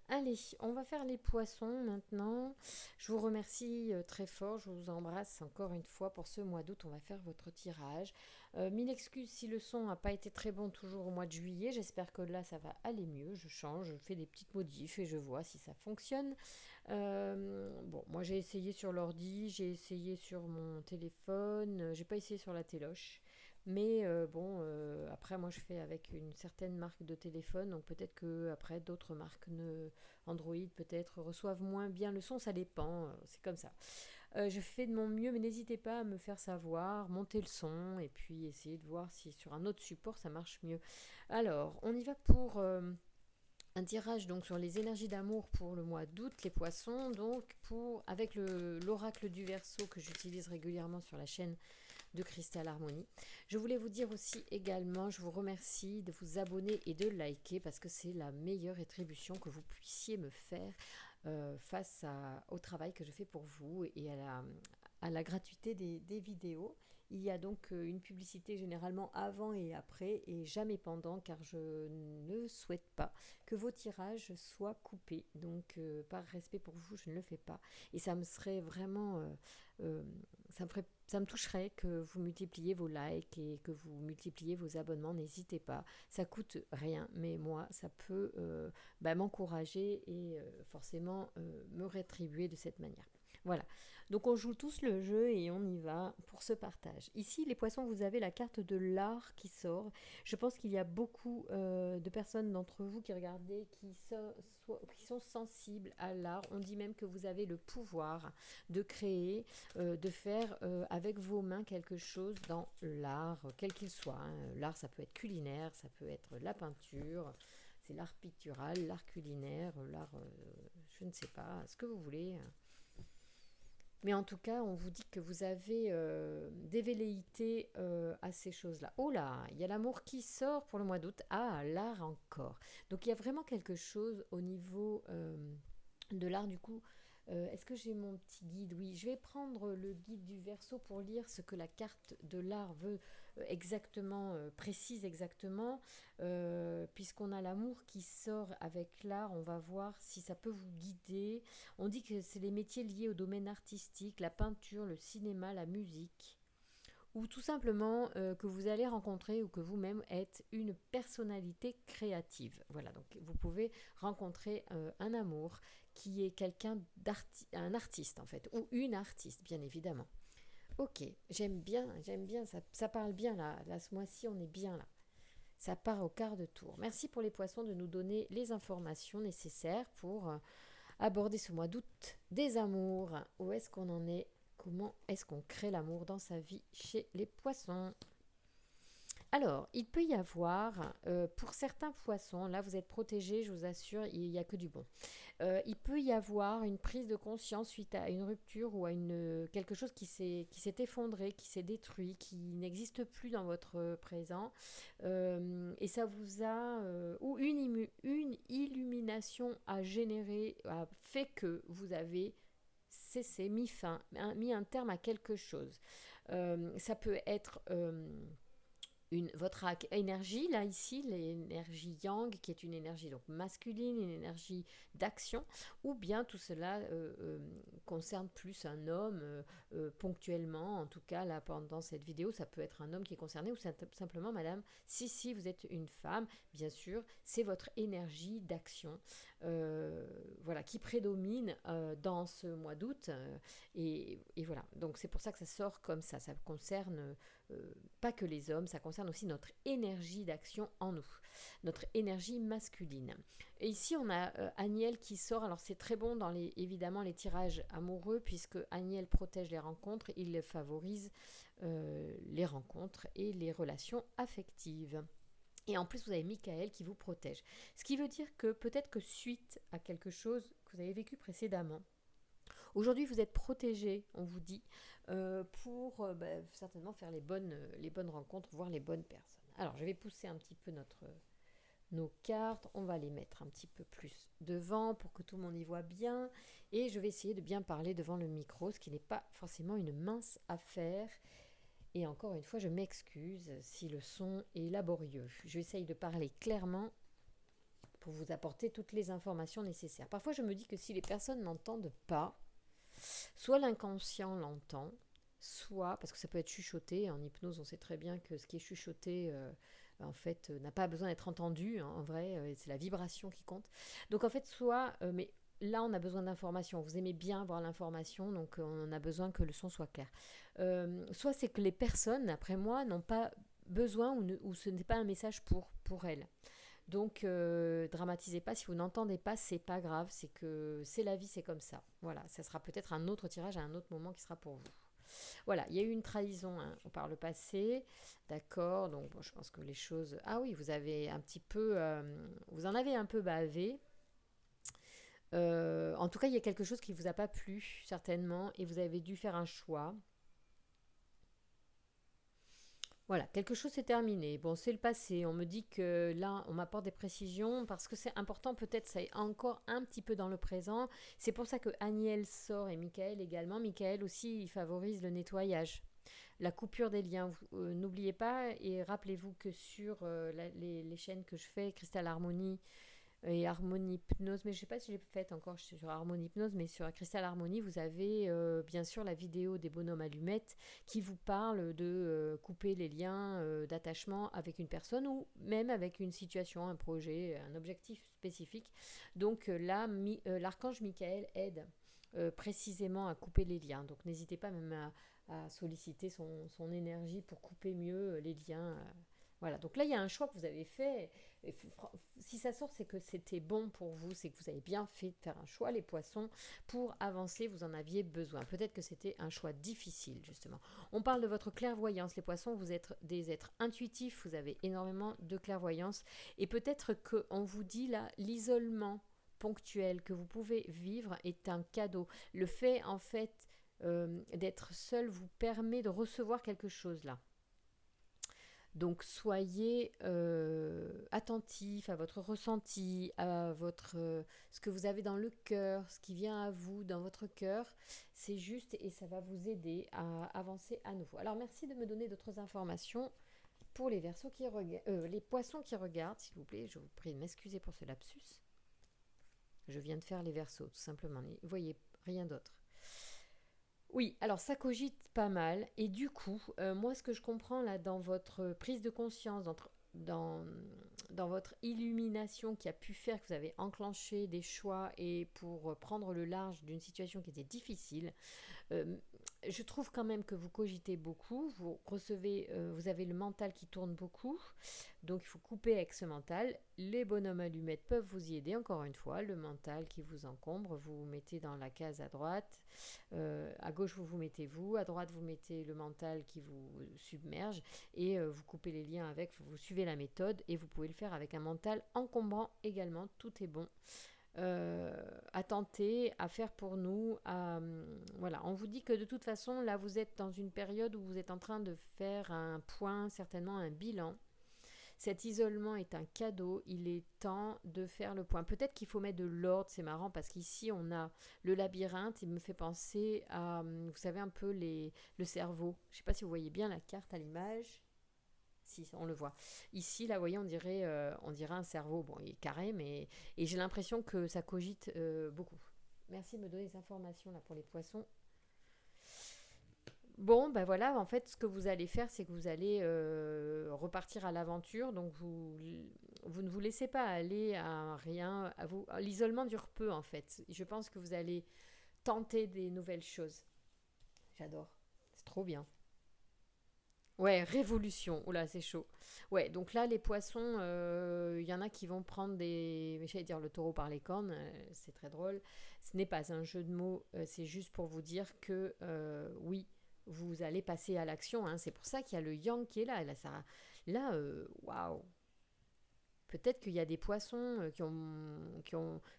Allez, on va faire les poissons maintenant. Je vous remercie très fort, je vous embrasse encore une fois pour ce mois d'août. On va faire votre tirage. Mille excuses si le son n'a pas été très bon toujours au mois de juillet. J'espère que là ça va aller mieux. Je change, je fais des petites modifs et je vois si ça fonctionne. Bon, moi j'ai essayé sur l'ordi, j'ai essayé sur mon téléphone, j'ai pas essayé sur la téloche. Mais bon, après moi je fais avec une certaine marque de téléphone, donc peut-être que après d'autres marques Android peut-être reçoivent moins bien le son, ça dépend, c'est comme ça. Je fais de mon mieux, mais n'hésitez pas à me faire savoir, monter le son et puis essayer de voir si sur un autre support ça marche mieux. Alors, on y va pour un tirage donc sur les énergies d'amour pour le mois d'août, les poissons, donc pour avec l'oracle du Verseau que j'utilise régulièrement sur la chaîne de Cristal Harmonie. Je voulais vous dire aussi également, je vous remercie de vous abonner et de liker parce que c'est la meilleure rétribution que vous puissiez me faire au travail que je fais pour vous et à la gratuité des vidéos. Il y a donc une publicité généralement avant et après et jamais pendant car je ne souhaite pas que vos tirages soient coupés. Donc par respect pour vous, je ne le fais pas. Et ça me serait vraiment... ça me toucherait que vous multipliez vos likes et que vous multipliez vos abonnements. N'hésitez pas. Ça coûte rien, mais moi, ça peut m'encourager et forcément me rétribuer de cette manière. Voilà. Donc on joue tous le jeu et on y va pour ce partage. Ici, les poissons, vous avez la carte de l'art qui sort. Je pense qu'il y a beaucoup de personnes d'entre vous qui regardez qui sont sensibles à l'art. On dit même que vous avez le pouvoir de créer, de faire avec vos mains quelque chose dans l'art, quel qu'il soit, hein. L'art, ça peut être culinaire, ça peut être la peinture, c'est l'art pictural, l'art culinaire, l'art, je ne sais pas, ce que vous voulez. Mais en tout cas, on vous dit que vous avez des velléités à ces choses-là. Oh là, il y a l'amour qui sort pour le mois d'août. Ah, l'art encore. Donc il y a vraiment quelque chose au niveau de l'art du coup. Est-ce que j'ai mon petit guide? Oui, je vais prendre le guide du Verseau pour lire ce que la carte de l'art veut exactement, précise exactement. Puisqu'on a l'amour qui sort avec l'art, on va voir si ça peut vous guider. On dit que c'est les métiers liés au domaine artistique, la peinture, le cinéma, la musique, ou tout simplement que vous allez rencontrer ou que vous-même êtes une personnalité créative. Voilà, donc vous pouvez rencontrer un amour qui est un artiste en fait, ou une artiste bien évidemment. Ok, j'aime bien, ça parle bien là, ce mois-ci on est bien là. Ça part au quart de tour. Merci pour les poissons de nous donner les informations nécessaires pour aborder ce mois d'août des amours. Où est-ce qu'on en est? Comment est-ce qu'on crée l'amour dans sa vie chez les poissons? Alors, il peut y avoir, pour certains poissons, là vous êtes protégés, je vous assure, il n'y a que du bon. Il peut y avoir une prise de conscience suite à une rupture ou à quelque chose qui s'est effondré, qui s'est détruit, qui n'existe plus dans votre présent. Et ça vous a, ou une illumination a généré, a fait que vous avez cessé, mis fin, mis un terme à quelque chose. Ça peut être votre énergie, là ici, l'énergie yang, qui est une énergie donc masculine, une énergie d'action, ou bien tout cela concerne plus un homme ponctuellement, en tout cas là pendant cette vidéo, ça peut être un homme qui est concerné, ou simplement madame, si vous êtes une femme, bien sûr, c'est votre énergie d'action voilà, qui prédomine dans ce mois d'août, et voilà, donc c'est pour ça que ça sort comme ça concerne pas que les hommes, ça concerne aussi notre énergie d'action en nous, notre énergie masculine. Et ici, on a Aniel qui sort. Alors, c'est très bon évidemment les tirages amoureux, puisque Aniel protège les rencontres, il favorise les rencontres et les relations affectives. Et en plus, vous avez Michael qui vous protège. Ce qui veut dire que peut-être que suite à quelque chose que vous avez vécu précédemment, aujourd'hui, vous êtes protégé, on vous dit, pour certainement faire les bonnes rencontres, voir les bonnes personnes. Alors, je vais pousser un petit peu nos cartes. On va les mettre un petit peu plus devant pour que tout le monde y voit bien. Et je vais essayer de bien parler devant le micro, ce qui n'est pas forcément une mince affaire. Et encore une fois, je m'excuse si le son est laborieux. J'essaye de parler clairement pour vous apporter toutes les informations nécessaires. Parfois, je me dis que si les personnes n'entendent pas, soit l'inconscient l'entend, soit, parce que ça peut être chuchoté, en hypnose, on sait très bien que ce qui est chuchoté, en fait, n'a pas besoin d'être entendu, hein, en vrai, c'est la vibration qui compte. Donc, en fait, soit, mais là, on a besoin d'informations. Vous aimez bien avoir l'information, donc on a besoin que le son soit clair. Soit c'est que les personnes, après moi, n'ont pas besoin ou ce n'est pas un message pour elles. Donc, dramatisez pas. Si vous n'entendez pas, c'est pas grave. C'est que c'est la vie, c'est comme ça. Voilà, ça sera peut-être un autre tirage à un autre moment qui sera pour vous. Voilà, il y a eu une trahison hein, par le passé. D'accord, donc bon, je pense que les choses. Ah oui, vous avez un petit peu. Vous en avez un peu bavé. En tout cas, il y a quelque chose qui ne vous a pas plu, certainement, et vous avez dû faire un choix. Voilà, quelque chose s'est terminé. Bon, c'est le passé. On me dit que là, on m'apporte des précisions parce que c'est important, peut-être ça est encore un petit peu dans le présent. C'est pour ça que Aniel sort et Michael également. Michael aussi, il favorise le nettoyage. La coupure des liens, n'oubliez pas et rappelez-vous que sur les chaînes que je fais, Crystal Harmonie et Harmonie Hypnose, mais je ne sais pas si j'ai fait encore sur Harmonie Hypnose, mais sur Crystal Harmonie, vous avez bien sûr la vidéo des bonhommes allumettes qui vous parle de couper les liens d'attachement avec une personne ou même avec une situation, un projet, un objectif spécifique. Donc là, l'archange Michael aide précisément à couper les liens. Donc n'hésitez pas même à solliciter son énergie pour couper mieux les liens. Voilà, donc là il y a un choix que vous avez fait. Si ça sort, c'est que c'était bon pour vous, c'est que vous avez bien fait de faire un choix, les poissons, pour avancer, vous en aviez besoin. Peut-être que c'était un choix difficile, justement. On parle de votre clairvoyance, les poissons, vous êtes des êtres intuitifs, vous avez énormément de clairvoyance, et peut-être qu'on vous dit là, l'isolement ponctuel que vous pouvez vivre est un cadeau. Le fait, en fait, d'être seul vous permet de recevoir quelque chose là. Donc soyez attentif à votre ressenti, à ce que vous avez dans le cœur, ce qui vient à vous dans votre cœur. C'est juste et ça va vous aider à avancer à nouveau. Alors merci de me donner d'autres informations pour les les poissons qui regardent, s'il vous plaît. Je vous prie de m'excuser pour ce lapsus. Je viens de faire les Verseaux, tout simplement. Vous voyez, rien d'autre. Oui, alors ça cogite pas mal. Et du coup, moi, ce que je comprends là dans votre prise de conscience, dans, dans votre illumination qui a pu faire que vous avez enclenché des choix et pour prendre le large d'une situation qui était difficile, euh, je trouve quand même que vous cogitez beaucoup, vous avez le mental qui tourne beaucoup, donc il faut couper avec ce mental. Les bonhommes allumettes peuvent vous y aider, encore une fois, le mental qui vous encombre, vous vous mettez dans la case à droite, à gauche vous mettez vous, à droite vous mettez le mental qui vous submerge, et vous coupez les liens avec, vous suivez la méthode, et vous pouvez le faire avec un mental encombrant également, tout est bon. À tenter, à faire pour nous. Voilà, on vous dit que de toute façon, là, vous êtes dans une période où vous êtes en train de faire un point, certainement un bilan. Cet isolement est un cadeau, il est temps de faire le point. Peut-être qu'il faut mettre de l'ordre, c'est marrant parce qu'ici on a le labyrinthe, il me fait penser à, vous savez, un peu le cerveau. Je ne sais pas si vous voyez bien la carte à l'image. Si, on le voit. Ici, là, vous voyez, on dirait un cerveau. Bon, il est carré, mais... Et j'ai l'impression que ça cogite beaucoup. Merci de me donner des informations, là, pour les poissons. Bon, ben voilà, en fait, ce que vous allez faire, c'est que vous allez repartir à l'aventure. Donc, vous ne vous laissez pas aller à rien. L'isolement dure peu, en fait. Je pense que vous allez tenter des nouvelles choses. J'adore. C'est trop bien. Ouais, révolution. Oula, c'est chaud. Ouais, donc là, les poissons, il y en a qui vont prendre des. J'allais dire le taureau par les cornes, c'est très drôle. Ce n'est pas un jeu de mots, c'est juste pour vous dire que oui, vous allez passer à l'action. Hein. C'est pour ça qu'il y a le yang qui est là. Là, waouh, peut-être qu'il y a des poissons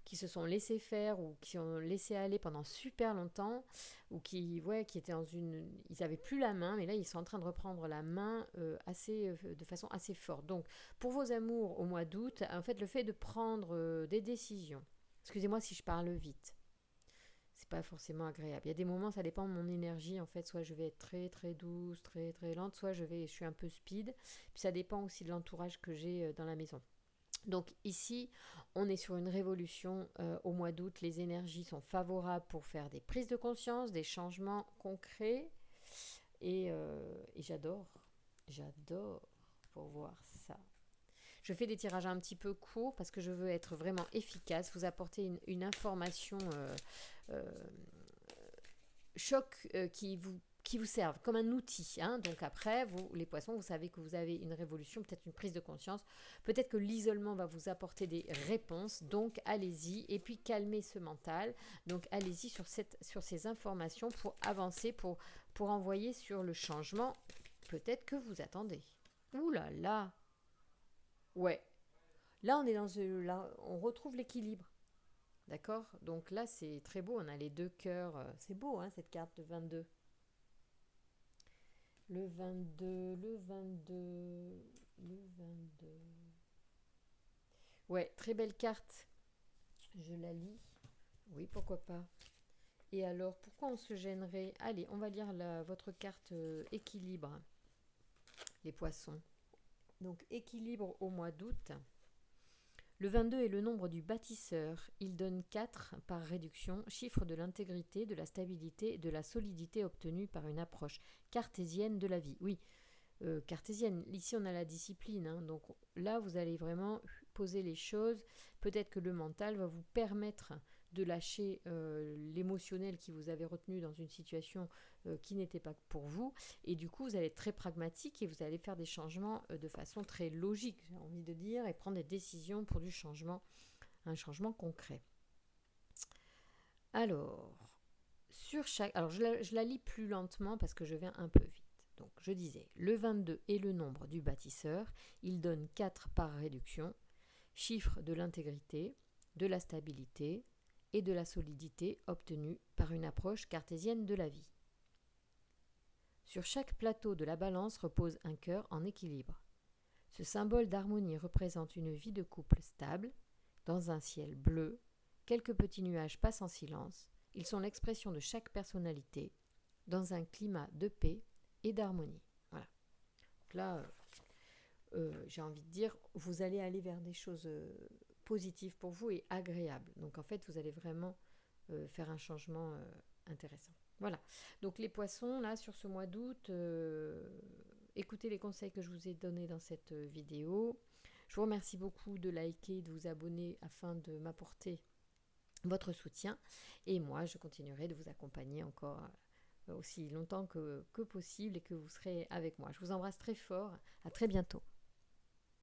qui se sont laissés faire ou qui ont laissé aller pendant super longtemps ou qui étaient dans une... Ils n'avaient plus la main, mais là, ils sont en train de reprendre la main de façon assez forte. Donc, pour vos amours au mois d'août, en fait, le fait de prendre des décisions, excusez-moi si je parle vite, c'est pas forcément agréable. Il y a des moments, ça dépend de mon énergie, en fait, soit je vais être très très douce, très très lente, soit je suis un peu speed. Puis ça dépend aussi de l'entourage que j'ai dans la maison. Donc ici, on est sur une révolution au mois d'août. Les énergies sont favorables pour faire des prises de conscience, des changements concrets. Et j'adore pour voir ça. Je fais des tirages un petit peu courts parce que je veux être vraiment efficace, vous apporter une information euh, choc qui vous serve comme un outil. Hein. Donc après, vous, les poissons, vous savez que vous avez une révolution, peut-être une prise de conscience, peut-être que l'isolement va vous apporter des réponses, donc allez-y, et puis calmez ce mental, donc allez-y sur ces informations pour avancer, pour envoyer sur le changement, peut-être que vous attendez. Ouh là là, ouais, là on est là, on retrouve l'équilibre. D'accord. Donc là, c'est très beau. On a les deux cœurs. C'est beau, hein, cette carte de 22. Le 22, le 22, le 22. Ouais, très belle carte. Je la lis. Oui, pourquoi pas. Et alors, pourquoi on se gênerait? Allez, on va lire votre carte équilibre, les poissons. Donc, équilibre au mois d'août. Le 22 est le nombre du bâtisseur. Il donne 4 par réduction, chiffre de l'intégrité, de la stabilité et de la solidité obtenue par une approche cartésienne de la vie. Oui, cartésienne. Ici, on a la discipline. Hein, donc là, vous allez vraiment poser les choses. Peut-être que le mental va vous permettre de lâcher l'émotionnel qui vous avait retenu dans une situation qui n'était pas pour vous. Et du coup, vous allez être très pragmatique et vous allez faire des changements de façon très logique, j'ai envie de dire, et prendre des décisions pour du changement, un changement concret. Alors, alors je la lis plus lentement parce que je vais un peu vite. Donc, je disais, le 22 est le nombre du bâtisseur. Il donne 4 par réduction, chiffre de l'intégrité, de la stabilité et de la solidité obtenue par une approche cartésienne de la vie. Sur chaque plateau de la balance repose un cœur en équilibre. Ce symbole d'harmonie représente une vie de couple stable, dans un ciel bleu. Quelques petits nuages passent en silence. Ils sont l'expression de chaque personnalité, dans un climat de paix et d'harmonie. Voilà. Donc là, j'ai envie de dire, vous allez aller vers des choses positives pour vous et agréables. Donc en fait, vous allez vraiment faire un changement intéressant. Voilà. Donc les poissons, là, sur ce mois d'août, écoutez les conseils que je vous ai donnés dans cette vidéo. Je vous remercie beaucoup de liker, de vous abonner afin de m'apporter votre soutien. Et moi, je continuerai de vous accompagner encore aussi longtemps que possible et que vous serez avec moi. Je vous embrasse très fort. À très bientôt.